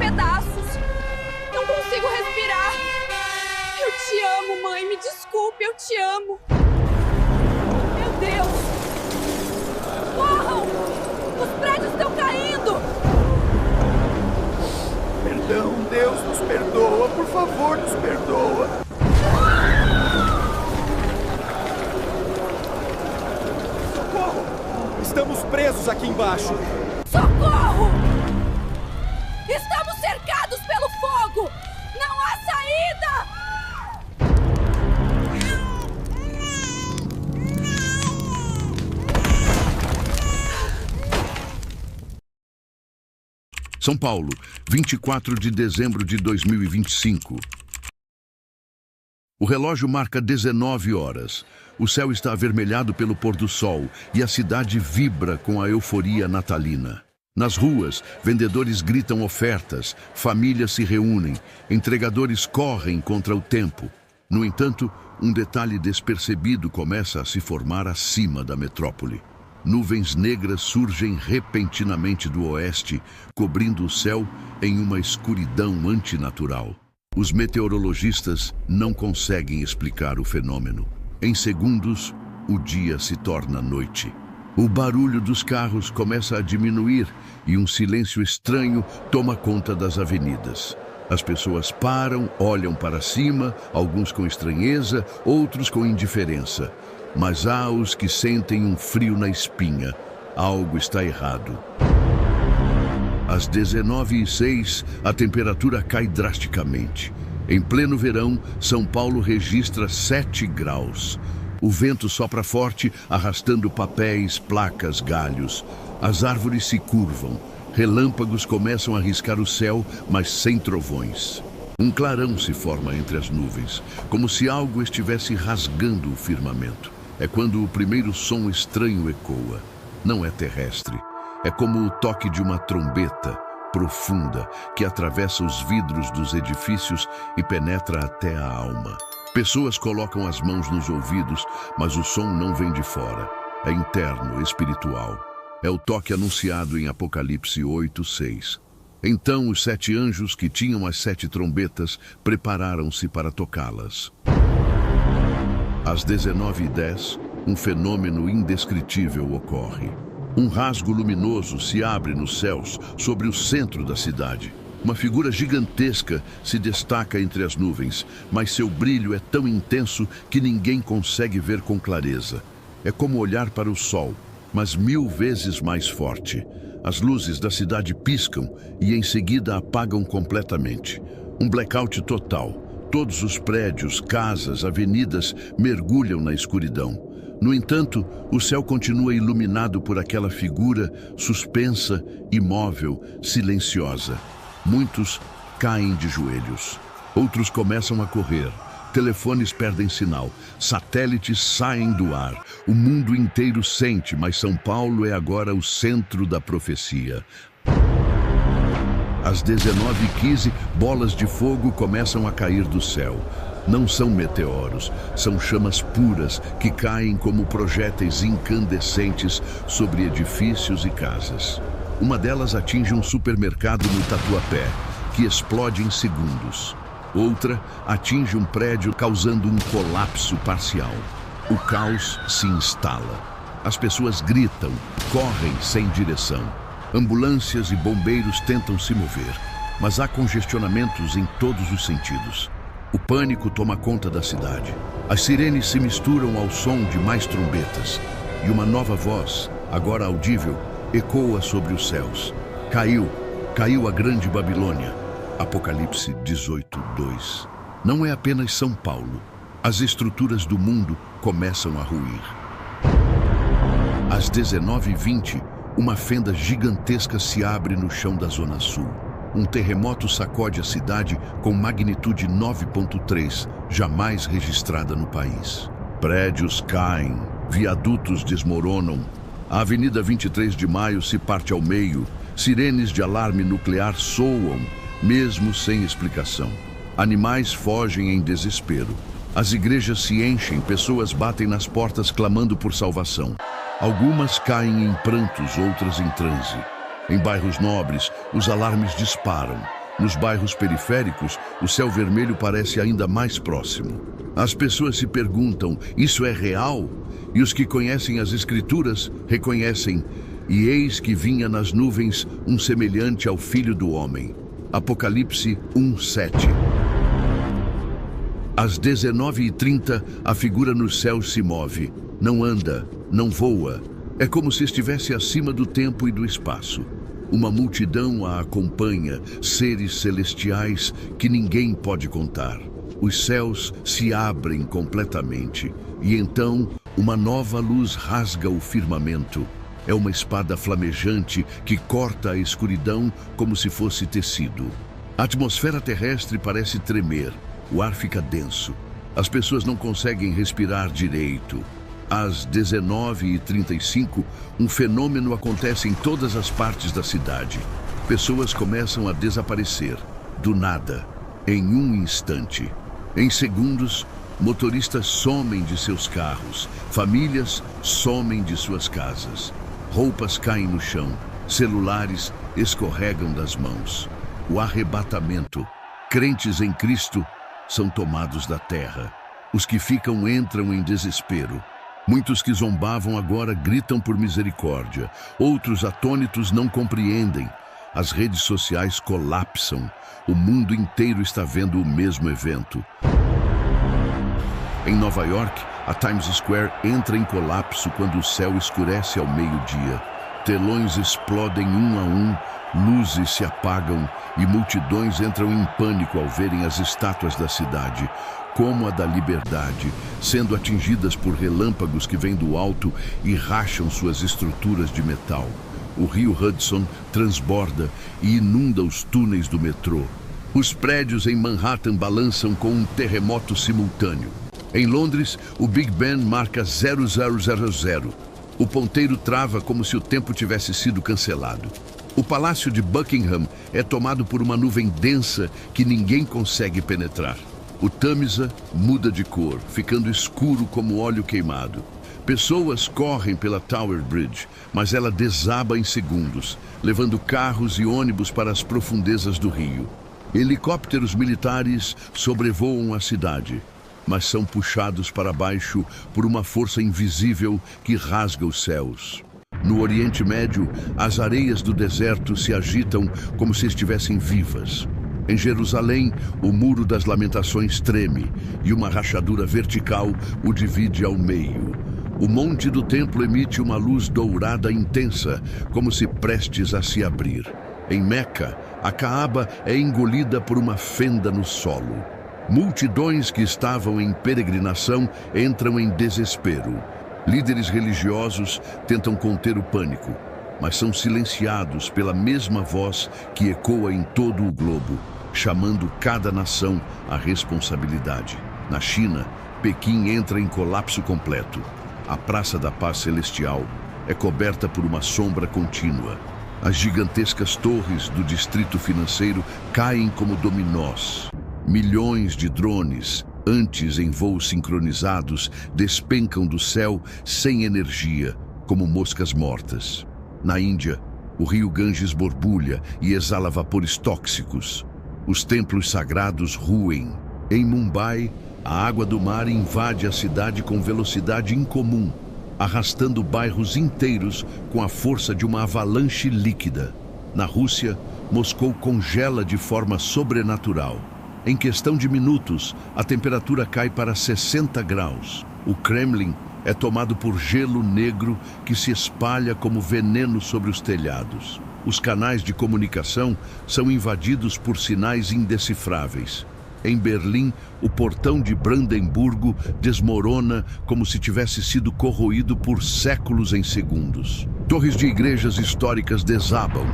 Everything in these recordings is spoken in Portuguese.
pedaços. Não consigo respirar. Eu te amo, mãe. Me desculpe, eu te amo. Meu Deus. Corram! Os prédios estão caindo. Perdão, Deus nos perdoa. Por favor, nos perdoa. Socorro! Estamos presos aqui embaixo. Socorro! Estamos cercados pelo fogo! Não há saída! São Paulo, 24 de dezembro de 2025. O relógio marca 19 horas. O céu está avermelhado pelo pôr do sol e a cidade vibra com a euforia natalina. Nas ruas, vendedores gritam ofertas, famílias se reúnem, entregadores correm contra o tempo. No entanto, um detalhe despercebido começa a se formar acima da metrópole. Nuvens negras surgem repentinamente do oeste, cobrindo o céu em uma escuridão antinatural. Os meteorologistas não conseguem explicar o fenômeno. Em segundos, o dia se torna noite. O barulho dos carros começa a diminuir e um silêncio estranho toma conta das avenidas. As pessoas param, olham para cima, alguns com estranheza, outros com indiferença. Mas há os que sentem um frio na espinha. Algo está errado. Às 19h06, a temperatura cai drasticamente. Em pleno verão, São Paulo registra 7 graus. O vento sopra forte, arrastando papéis, placas, galhos. As árvores se curvam. Relâmpagos começam a riscar o céu, mas sem trovões. Um clarão se forma entre as nuvens, como se algo estivesse rasgando o firmamento. É quando o primeiro som estranho ecoa. Não é terrestre. É como o toque de uma trombeta profunda que atravessa os vidros dos edifícios e penetra até a alma. Pessoas colocam as mãos nos ouvidos, mas o som não vem de fora. É interno, espiritual. É o toque anunciado em Apocalipse 8:6. Então os 7 anjos que tinham as 7 trombetas prepararam-se para tocá-las. Às 19h10, um fenômeno indescritível ocorre. Um rasgo luminoso se abre nos céus sobre o centro da cidade. Uma figura gigantesca se destaca entre as nuvens, mas seu brilho é tão intenso que ninguém consegue ver com clareza. É como olhar para o sol, mas 1000 vezes mais forte. As luzes da cidade piscam e em seguida apagam completamente. Um blackout total. Todos os prédios, casas, avenidas mergulham na escuridão. No entanto, o céu continua iluminado por aquela figura suspensa, imóvel, silenciosa. Muitos caem de joelhos. Outros começam a correr. Telefones perdem sinal. Satélites saem do ar. O mundo inteiro sente, mas São Paulo é agora o centro da profecia. Às 19h15, bolas de fogo começam a cair do céu. Não são meteoros, são chamas puras que caem como projéteis incandescentes sobre edifícios e casas. Uma delas atinge um supermercado no Tatuapé, que explode em segundos. Outra atinge um prédio, causando um colapso parcial. O caos se instala. As pessoas gritam, correm sem direção. Ambulâncias e bombeiros tentam se mover, mas há congestionamentos em todos os sentidos. O pânico toma conta da cidade. As sirenes se misturam ao som de mais trombetas. E uma nova voz, agora audível, ecoa sobre os céus. Caiu a grande Babilônia. Apocalipse 18:2. Não é apenas São Paulo. As estruturas do mundo começam a ruir. Às 19h20, uma fenda gigantesca se abre no chão da Zona Sul. Um terremoto sacode a cidade com magnitude 9.3, jamais registrada no país. Prédios caem, viadutos desmoronam. A Avenida 23 de Maio se parte ao meio. Sirenes de alarme nuclear soam, mesmo sem explicação. Animais fogem em desespero. As igrejas se enchem, pessoas batem nas portas clamando por salvação. Algumas caem em prantos, outras em transe. Em bairros nobres, os alarmes disparam. Nos bairros periféricos, o céu vermelho parece ainda mais próximo. As pessoas se perguntam, isso é real? E os que conhecem as Escrituras reconhecem, e eis que vinha nas nuvens um semelhante ao Filho do Homem. Apocalipse 1:7. Às 19h30, a figura nos céus se move. Não anda, não voa. É como se estivesse acima do tempo e do espaço. Uma multidão a acompanha, seres celestiais que ninguém pode contar. Os céus se abrem completamente e então uma nova luz rasga o firmamento. É uma espada flamejante que corta a escuridão como se fosse tecido. A atmosfera terrestre parece tremer, o ar fica denso. As pessoas não conseguem respirar direito. Às 19h35, um fenômeno acontece em todas as partes da cidade. Pessoas começam a desaparecer, do nada, em um instante. Em segundos, motoristas somem de seus carros, famílias somem de suas casas. Roupas caem no chão, celulares escorregam das mãos. O arrebatamento. Crentes em Cristo são tomados da terra. Os que ficam entram em desespero. Muitos que zombavam agora gritam por misericórdia. Outros atônitos não compreendem. As redes sociais colapsam. O mundo inteiro está vendo o mesmo evento. Em Nova York, a Times Square entra em colapso quando o céu escurece ao meio-dia. Telões explodem um a um, luzes se apagam e multidões entram em pânico ao verem as estátuas da cidade, como a da Liberdade, sendo atingidas por relâmpagos que vêm do alto e racham suas estruturas de metal. O rio Hudson transborda e inunda os túneis do metrô. Os prédios em Manhattan balançam com um terremoto simultâneo. Em Londres, o Big Ben marca 0000. O ponteiro trava como se o tempo tivesse sido cancelado. O Palácio de Buckingham é tomado por uma nuvem densa que ninguém consegue penetrar. O Tâmisa muda de cor, ficando escuro como óleo queimado. Pessoas correm pela Tower Bridge, mas ela desaba em segundos, levando carros e ônibus para as profundezas do rio. Helicópteros militares sobrevoam a cidade, mas são puxados para baixo por uma força invisível que rasga os céus. No Oriente Médio, as areias do deserto se agitam como se estivessem vivas. Em Jerusalém, o Muro das Lamentações treme e uma rachadura vertical o divide ao meio. O monte do templo emite uma luz dourada intensa, como se prestes a se abrir. Em Meca, a Caaba é engolida por uma fenda no solo. Multidões que estavam em peregrinação entram em desespero. Líderes religiosos tentam conter o pânico, mas são silenciados pela mesma voz que ecoa em todo o globo, chamando cada nação à responsabilidade. Na China, Pequim entra em colapso completo. A Praça da Paz Celestial é coberta por uma sombra contínua. As gigantescas torres do distrito financeiro caem como dominós. Milhões de drones, antes em voos sincronizados, despencam do céu sem energia, como moscas mortas. Na Índia, o rio Ganges borbulha e exala vapores tóxicos. Os templos sagrados ruem. Em Mumbai, a água do mar invade a cidade com velocidade incomum, arrastando bairros inteiros com a força de uma avalanche líquida. Na Rússia, Moscou congela de forma sobrenatural. Em questão de minutos, a temperatura cai para 60 graus. O Kremlin é tomado por gelo negro que se espalha como veneno sobre os telhados. Os canais de comunicação são invadidos por sinais indecifráveis. Em Berlim, o portão de Brandemburgo desmorona como se tivesse sido corroído por séculos em segundos. Torres de igrejas históricas desabam.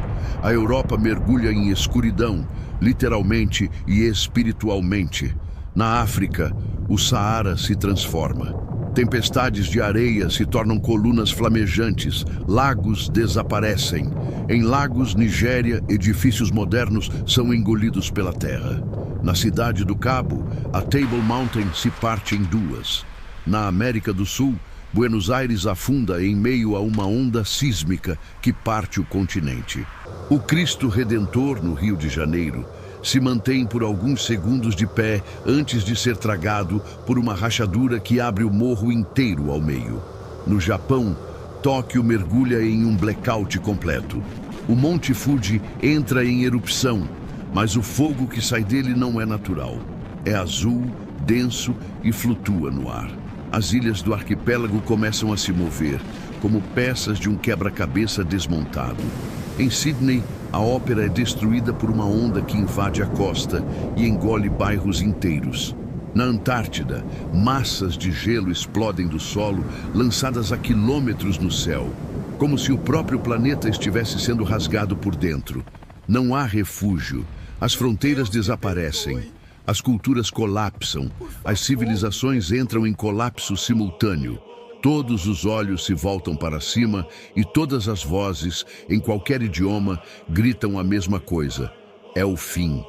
A Europa mergulha em escuridão, literalmente e espiritualmente. Na África, o Saara se transforma. Tempestades de areia se tornam colunas flamejantes, lagos desaparecem. Em Lagos, Nigéria, edifícios modernos são engolidos pela terra. Na Cidade do Cabo, a Table Mountain se parte em duas. Na América do Sul, Buenos Aires afunda em meio a uma onda sísmica que parte o continente. O Cristo Redentor, no Rio de Janeiro, Se mantém por alguns segundos de pé antes de ser tragado por uma rachadura que abre o morro inteiro ao meio. No Japão, Tóquio mergulha em um blackout completo. O Monte Fuji entra em erupção, mas o fogo que sai dele não é natural. É azul, denso e flutua no ar. As ilhas do arquipélago começam a se mover, como peças de um quebra-cabeça desmontado. Em Sydney, a ópera é destruída por uma onda que invade a costa e engole bairros inteiros. Na Antártida, massas de gelo explodem do solo, lançadas a quilômetros no céu, como se o próprio planeta estivesse sendo rasgado por dentro. Não há refúgio, as fronteiras desaparecem, as culturas colapsam, as civilizações entram em colapso simultâneo. Todos os olhos se voltam para cima e todas as vozes, em qualquer idioma, gritam a mesma coisa: é o fim.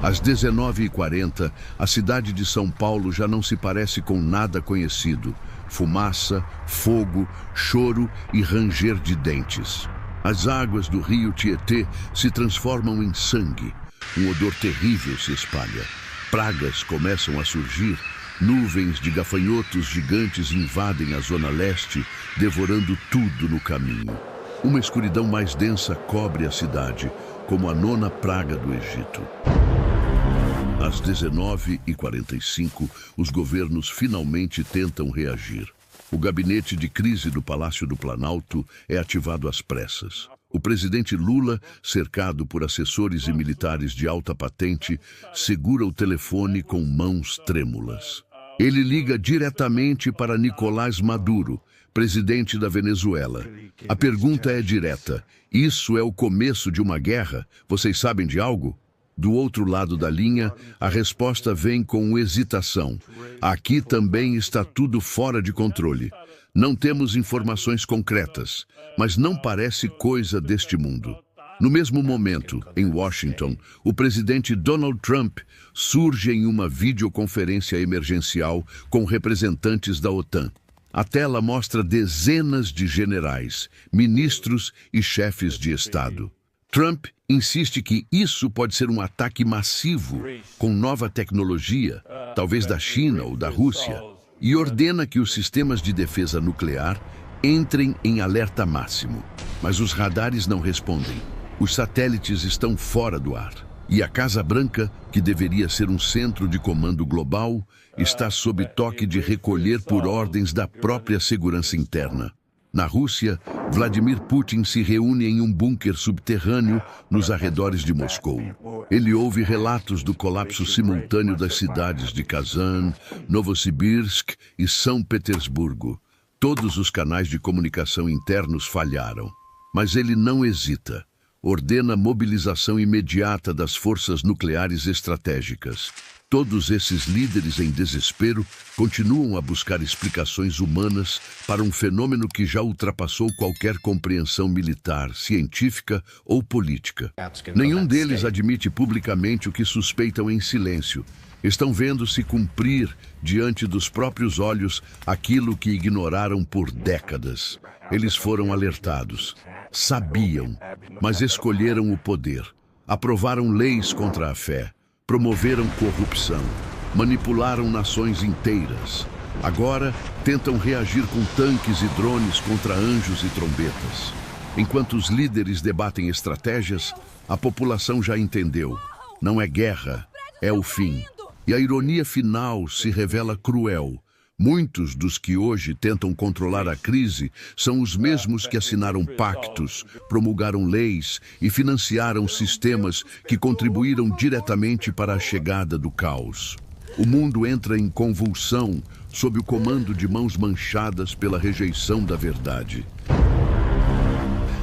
Às 19h40, a cidade de São Paulo já não se parece com nada conhecido. Fumaça, fogo, choro e ranger de dentes. As águas do rio Tietê se transformam em sangue. Um odor terrível se espalha. Pragas começam a surgir. Nuvens de gafanhotos gigantes invadem a zona leste, devorando tudo no caminho. Uma escuridão mais densa cobre a cidade, como a 9ª praga do Egito. Às 19h45, os governos finalmente tentam reagir. O gabinete de crise do Palácio do Planalto é ativado às pressas. O presidente Lula, cercado por assessores e militares de alta patente, segura o telefone com mãos trêmulas. Ele liga diretamente para Nicolás Maduro, presidente da Venezuela. A pergunta é direta: isso é o começo de uma guerra? Vocês sabem de algo? Do outro lado da linha, a resposta vem com hesitação. Aqui também está tudo fora de controle. Não temos informações concretas, mas não parece coisa deste mundo. No mesmo momento, em Washington, o presidente Donald Trump surge em uma videoconferência emergencial com representantes da OTAN. A tela mostra dezenas de generais, ministros e chefes de Estado. Trump insiste que isso pode ser um ataque massivo com nova tecnologia, talvez da China ou da Rússia, e ordena que os sistemas de defesa nuclear entrem em alerta máximo. Mas os radares não respondem. Os satélites estão fora do ar. E a Casa Branca, que deveria ser um centro de comando global, está sob toque de recolher por ordens da própria segurança interna. Na Rússia, Vladimir Putin se reúne em um bunker subterrâneo nos arredores de Moscou. Ele ouve relatos do colapso simultâneo das cidades de Kazan, Novosibirsk e São Petersburgo. Todos os canais de comunicação internos falharam. Mas ele não hesita. Ordena mobilização imediata das forças nucleares estratégicas. Todos esses líderes em desespero continuam a buscar explicações humanas para um fenômeno que já ultrapassou qualquer compreensão militar, científica ou política. Nenhum deles admite publicamente o que suspeitam em silêncio. Estão vendo se cumprir diante dos próprios olhos aquilo que ignoraram por décadas. Eles foram alertados. Sabiam, mas escolheram o poder. Aprovaram leis contra a fé. Promoveram corrupção. Manipularam nações inteiras. Agora tentam reagir com tanques e drones contra anjos e trombetas. Enquanto os líderes debatem estratégias, a população já entendeu. Não é guerra, é o fim. E a ironia final se revela cruel. Muitos dos que hoje tentam controlar a crise são os mesmos que assinaram pactos, promulgaram leis e financiaram sistemas que contribuíram diretamente para a chegada do caos. O mundo entra em convulsão sob o comando de mãos manchadas pela rejeição da verdade.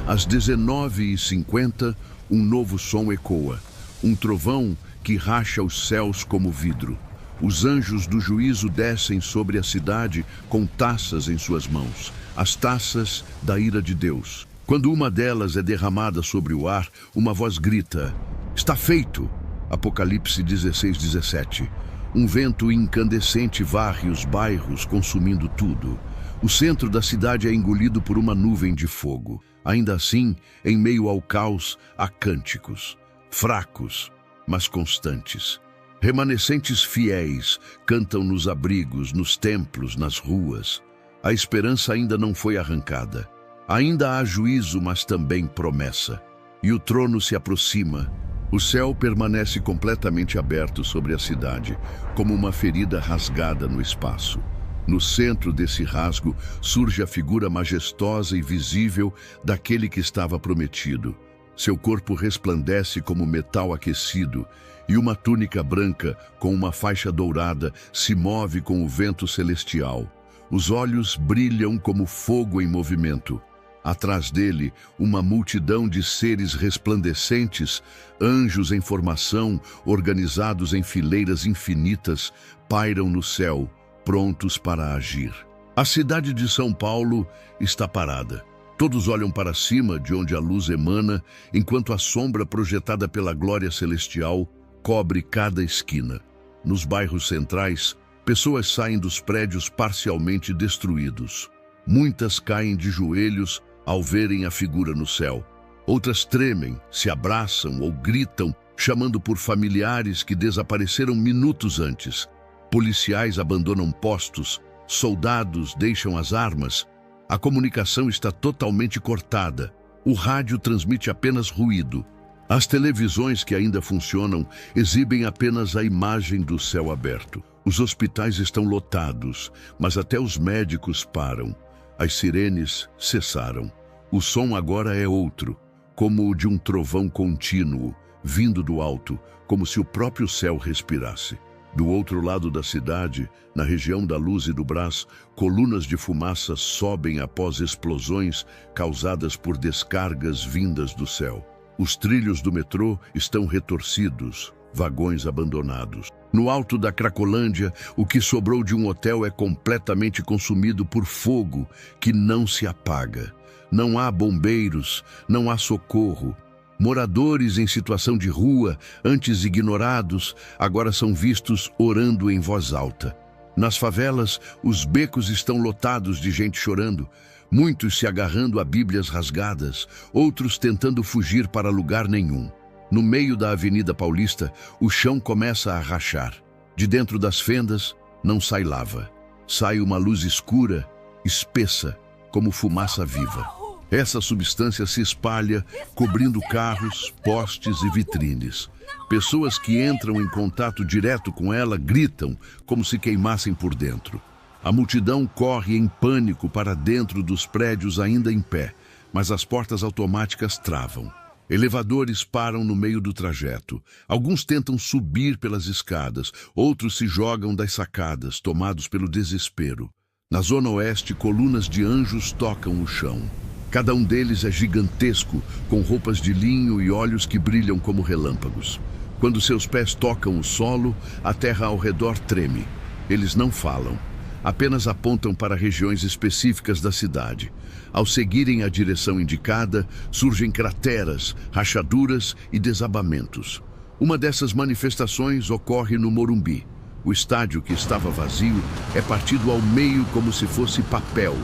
Às 19h50, um novo som ecoa, um trovão que racha os céus como vidro. Os anjos do juízo descem sobre a cidade com taças em suas mãos, as taças da ira de Deus. Quando uma delas é derramada sobre o ar, uma voz grita: "Está feito!" Apocalipse 16:17. Um vento incandescente varre os bairros, consumindo tudo. O centro da cidade é engolido por uma nuvem de fogo. Ainda assim, em meio ao caos, há cânticos. fracos, mas constantes. Remanescentes fiéis cantam nos abrigos, nos templos, nas ruas. A esperança ainda não foi arrancada. Ainda há juízo, mas também promessa. E o trono se aproxima. O céu permanece completamente aberto sobre a cidade, como uma ferida rasgada no espaço. No centro desse rasgo surge a figura majestosa e visível daquele que estava prometido. Seu corpo resplandece como metal aquecido, e uma túnica branca com uma faixa dourada se move com o vento celestial. Os olhos brilham como fogo em movimento. Atrás dele, uma multidão de seres resplandecentes, anjos em formação, organizados em fileiras infinitas, pairam no céu, prontos para agir. A cidade de São Paulo está parada. Todos olham para cima, de onde a luz emana, enquanto a sombra projetada pela glória celestial cobre cada esquina. Nos bairros centrais, pessoas saem dos prédios parcialmente destruídos. Muitas caem de joelhos ao verem a figura no céu. Outras tremem, se abraçam ou gritam, chamando por familiares que desapareceram minutos antes. Policiais abandonam postos, soldados deixam as armas. A comunicação está totalmente cortada. O rádio transmite apenas ruído. As televisões que ainda funcionam exibem apenas a imagem do céu aberto. Os hospitais estão lotados, mas até os médicos param. As sirenes cessaram. O som agora é outro, como o de um trovão contínuo, vindo do alto, como se o próprio céu respirasse. Do outro lado da cidade, na região da Luz e do Brás, colunas de fumaça sobem após explosões causadas por descargas vindas do céu. Os trilhos do metrô estão retorcidos, vagões abandonados. No alto da Cracolândia, o que sobrou de um hotel é completamente consumido por fogo que não se apaga. Não há bombeiros, não há socorro. Moradores em situação de rua, antes ignorados, agora são vistos orando em voz alta. Nas favelas, os becos estão lotados de gente chorando, muitos se agarrando a bíblias rasgadas, outros tentando fugir para lugar nenhum. No meio da Avenida Paulista, o chão começa a rachar. De dentro das fendas, não sai lava. Sai uma luz escura, espessa, como fumaça viva. Essa substância se espalha, cobrindo carros, postes e vitrines. Pessoas que entram em contato direto com ela gritam, como se queimassem por dentro. A multidão corre em pânico para dentro dos prédios ainda em pé, mas as portas automáticas travam. Elevadores param no meio do trajeto. Alguns tentam subir pelas escadas, outros se jogam das sacadas, tomados pelo desespero. Na zona oeste, colunas de anjos tocam o chão. Cada um deles é gigantesco, com roupas de linho e olhos que brilham como relâmpagos. Quando seus pés tocam o solo, a terra ao redor treme. Eles não falam, apenas apontam para regiões específicas da cidade. Ao seguirem a direção indicada, surgem crateras, rachaduras e desabamentos. Uma dessas manifestações ocorre no Morumbi. O estádio, que estava vazio, é partido ao meio como se fosse papel,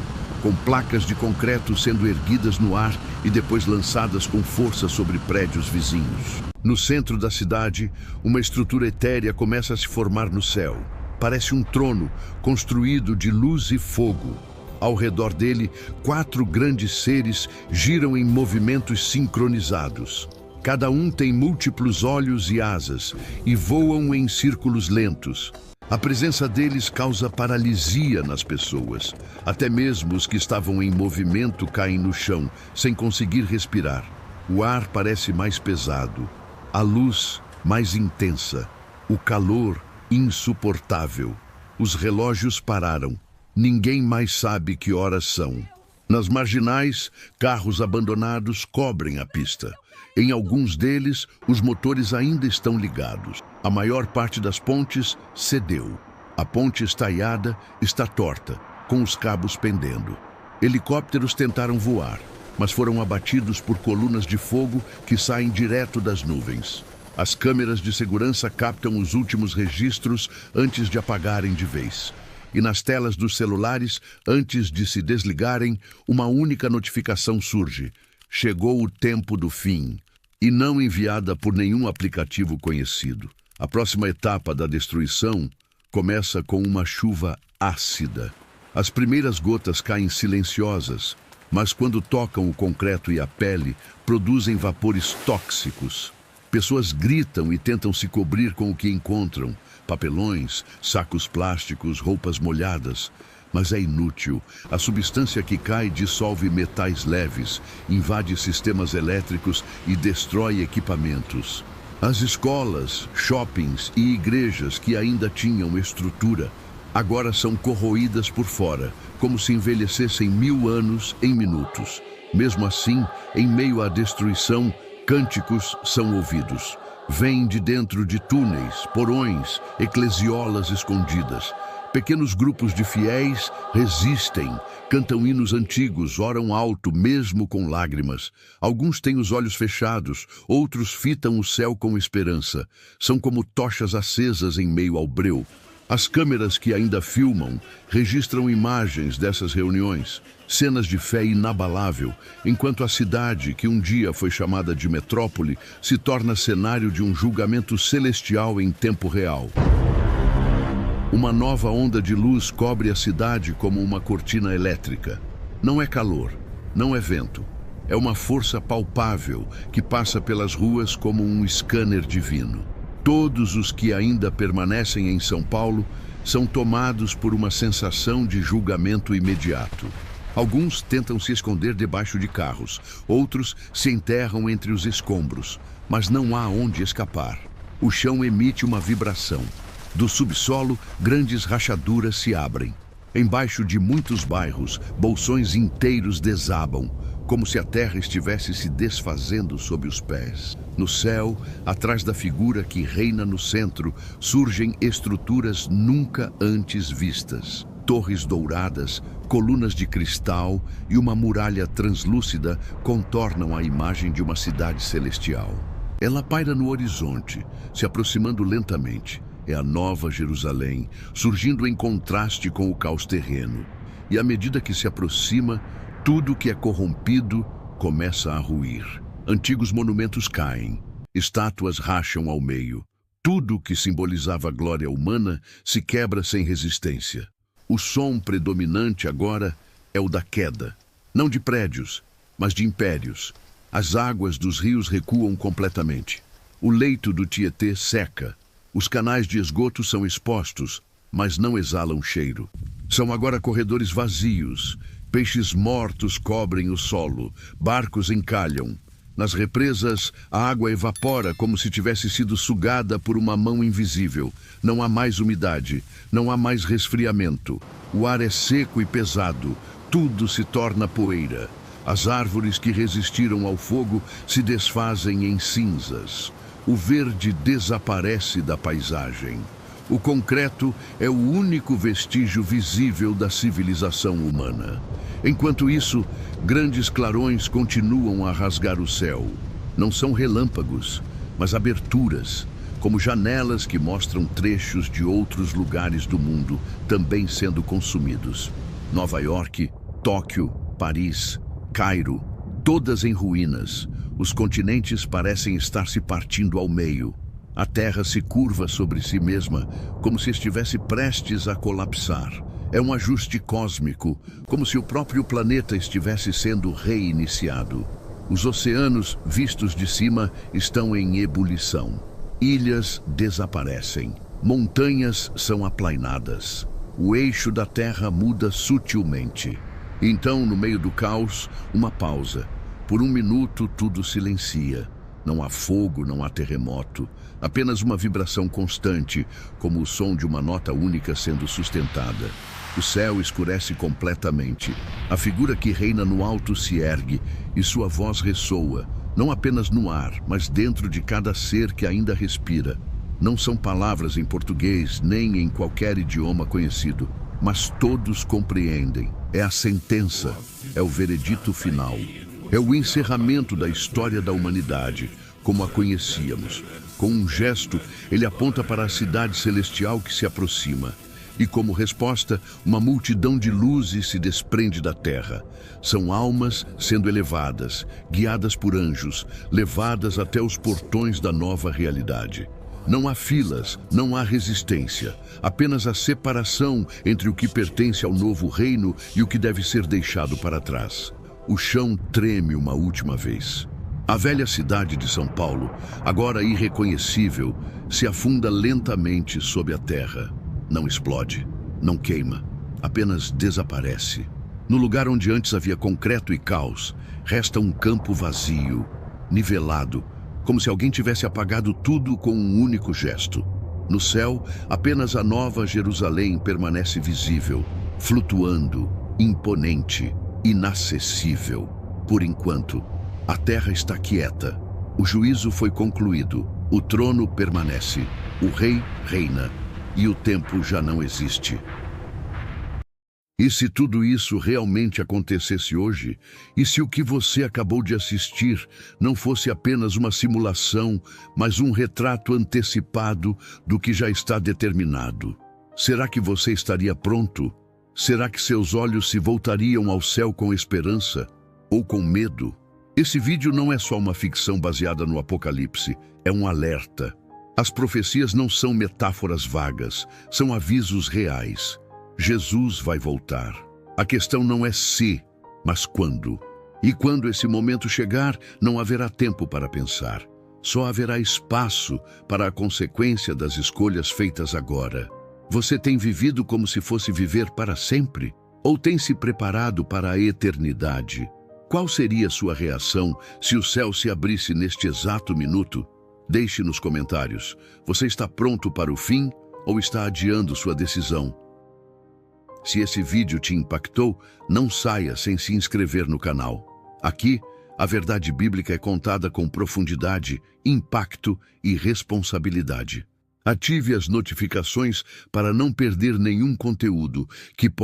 com placas de concreto sendo erguidas no ar e depois lançadas com força sobre prédios vizinhos. No centro da cidade, uma estrutura etérea começa a se formar no céu. Parece um trono, construído de luz e fogo. Ao redor dele, 4 grandes seres giram em movimentos sincronizados. Cada um tem múltiplos olhos e asas e voam em círculos lentos. A presença deles causa paralisia nas pessoas. Até mesmo os que estavam em movimento caem no chão, sem conseguir respirar. O ar parece mais pesado, a luz mais intensa, o calor insuportável. Os relógios pararam. Ninguém mais sabe que horas são. Nas marginais, carros abandonados cobrem a pista. Em alguns deles, os motores ainda estão ligados. A maior parte das pontes cedeu. A ponte estaiada está torta, com os cabos pendendo. Helicópteros tentaram voar, mas foram abatidos por colunas de fogo que saem direto das nuvens. As câmeras de segurança captam os últimos registros antes de apagarem de vez. E nas telas dos celulares, antes de se desligarem, uma única notificação surge. Chegou o tempo do fim. e não enviada por nenhum aplicativo conhecido. A próxima etapa da destruição começa com uma chuva ácida. As primeiras gotas caem silenciosas, mas quando tocam o concreto e a pele, produzem vapores tóxicos. Pessoas gritam e tentam se cobrir com o que encontram: papelões, sacos plásticos, roupas molhadas. Mas é inútil. A substância que cai dissolve metais leves, invade sistemas elétricos e destrói equipamentos. As escolas, shoppings e igrejas que ainda tinham estrutura agora são corroídas por fora, como se envelhecessem 1000 anos em minutos. Mesmo assim, em meio à destruição, cânticos são ouvidos. Vêm de dentro de túneis, porões, eclesiolas escondidas. Pequenos grupos de fiéis resistem, cantam hinos antigos, oram alto, mesmo com lágrimas. Alguns têm os olhos fechados, outros fitam o céu com esperança. São como tochas acesas em meio ao breu. As câmeras que ainda filmam registram imagens dessas reuniões, cenas de fé inabalável, enquanto a cidade, que um dia foi chamada de metrópole, se torna cenário de um julgamento celestial em tempo real. Uma nova onda de luz cobre a cidade como uma cortina elétrica. Não é calor, não é vento. É uma força palpável que passa pelas ruas como um scanner divino. Todos os que ainda permanecem em São Paulo são tomados por uma sensação de julgamento imediato. Alguns tentam se esconder debaixo de carros, outros se enterram entre os escombros, mas não há onde escapar. O chão emite uma vibração. Do subsolo, grandes rachaduras se abrem. Embaixo de muitos bairros, bolsões inteiros desabam, como se a terra estivesse se desfazendo sob os pés. No céu, atrás da figura que reina no centro, surgem estruturas nunca antes vistas. Torres douradas, colunas de cristal e uma muralha translúcida contornam a imagem de uma cidade celestial. Ela paira no horizonte, se aproximando lentamente. É a Nova Jerusalém, surgindo em contraste com o caos terreno. E à medida que se aproxima, tudo que é corrompido começa a ruir. Antigos monumentos caem, estátuas racham ao meio. Tudo que simbolizava a glória humana se quebra sem resistência. O som predominante agora é o da queda, não de prédios, mas de impérios. As águas dos rios recuam completamente. O leito do Tietê seca. Os canais de esgoto são expostos, mas não exalam cheiro. São agora corredores vazios. Peixes mortos cobrem o solo. Barcos encalham. Nas represas, a água evapora como se tivesse sido sugada por uma mão invisível. Não há mais umidade. Não há mais resfriamento. O ar é seco e pesado. Tudo se torna poeira. As árvores que resistiram ao fogo se desfazem em cinzas. O verde desaparece da paisagem. O concreto é o único vestígio visível da civilização humana. Enquanto isso, grandes clarões continuam a rasgar o céu. Não são relâmpagos, mas aberturas, como janelas que mostram trechos de outros lugares do mundo também sendo consumidos. Nova York, Tóquio, Paris, Cairo, todas em ruínas. Os continentes parecem estar se partindo ao meio. A Terra se curva sobre si mesma, como se estivesse prestes a colapsar. É um ajuste cósmico, como se o próprio planeta estivesse sendo reiniciado. Os oceanos, vistos de cima, estão em ebulição. Ilhas desaparecem. Montanhas são aplainadas. O eixo da Terra muda sutilmente. Então, no meio do caos, uma pausa. Por um minuto, tudo silencia. Não há fogo, não há terremoto. Apenas uma vibração constante, como o som de uma nota única sendo sustentada. O céu escurece completamente. A figura que reina no alto se ergue e sua voz ressoa, não apenas no ar, mas dentro de cada ser que ainda respira. Não são palavras em português, nem em qualquer idioma conhecido, mas todos compreendem. É a sentença, é o veredito final. É o encerramento da história da humanidade, como a conhecíamos. Com um gesto, ele aponta para a cidade celestial que se aproxima. E como resposta, uma multidão de luzes se desprende da terra. São almas sendo elevadas, guiadas por anjos, levadas até os portões da nova realidade. Não há filas, não há resistência, apenas a separação entre o que pertence ao novo reino e o que deve ser deixado para trás. O chão treme uma última vez. A velha cidade de São Paulo, agora irreconhecível, se afunda lentamente sob a terra. Não explode, não queima, apenas desaparece. No lugar onde antes havia concreto e caos, resta um campo vazio, nivelado, como se alguém tivesse apagado tudo com um único gesto. No céu, apenas a nova Jerusalém permanece visível, flutuando, imponente, inacessível. Por enquanto, a terra está quieta. O juízo foi concluído, o trono permanece, o rei reina e o tempo já não existe. E se tudo isso realmente acontecesse hoje? E se o que você acabou de assistir não fosse apenas uma simulação, mas um retrato antecipado do que já está determinado? Será que você estaria pronto? Será que seus olhos se voltariam ao céu com esperança ou com medo? Esse vídeo não é só uma ficção baseada no Apocalipse, é um alerta. As profecias não são metáforas vagas, são avisos reais. Jesus vai voltar. A questão não é se, mas quando. E quando esse momento chegar, não haverá tempo para pensar. Só haverá espaço para a consequência das escolhas feitas agora. Você tem vivido como se fosse viver para sempre? Ou tem se preparado para a eternidade? Qual seria sua reação se o céu se abrisse neste exato minuto? Deixe nos comentários. Você está pronto para o fim ou está adiando sua decisão? Se esse vídeo te impactou, não saia sem se inscrever no canal. Aqui, a verdade bíblica é contada com profundidade, impacto e responsabilidade. Ative as notificações para não perder nenhum conteúdo que pode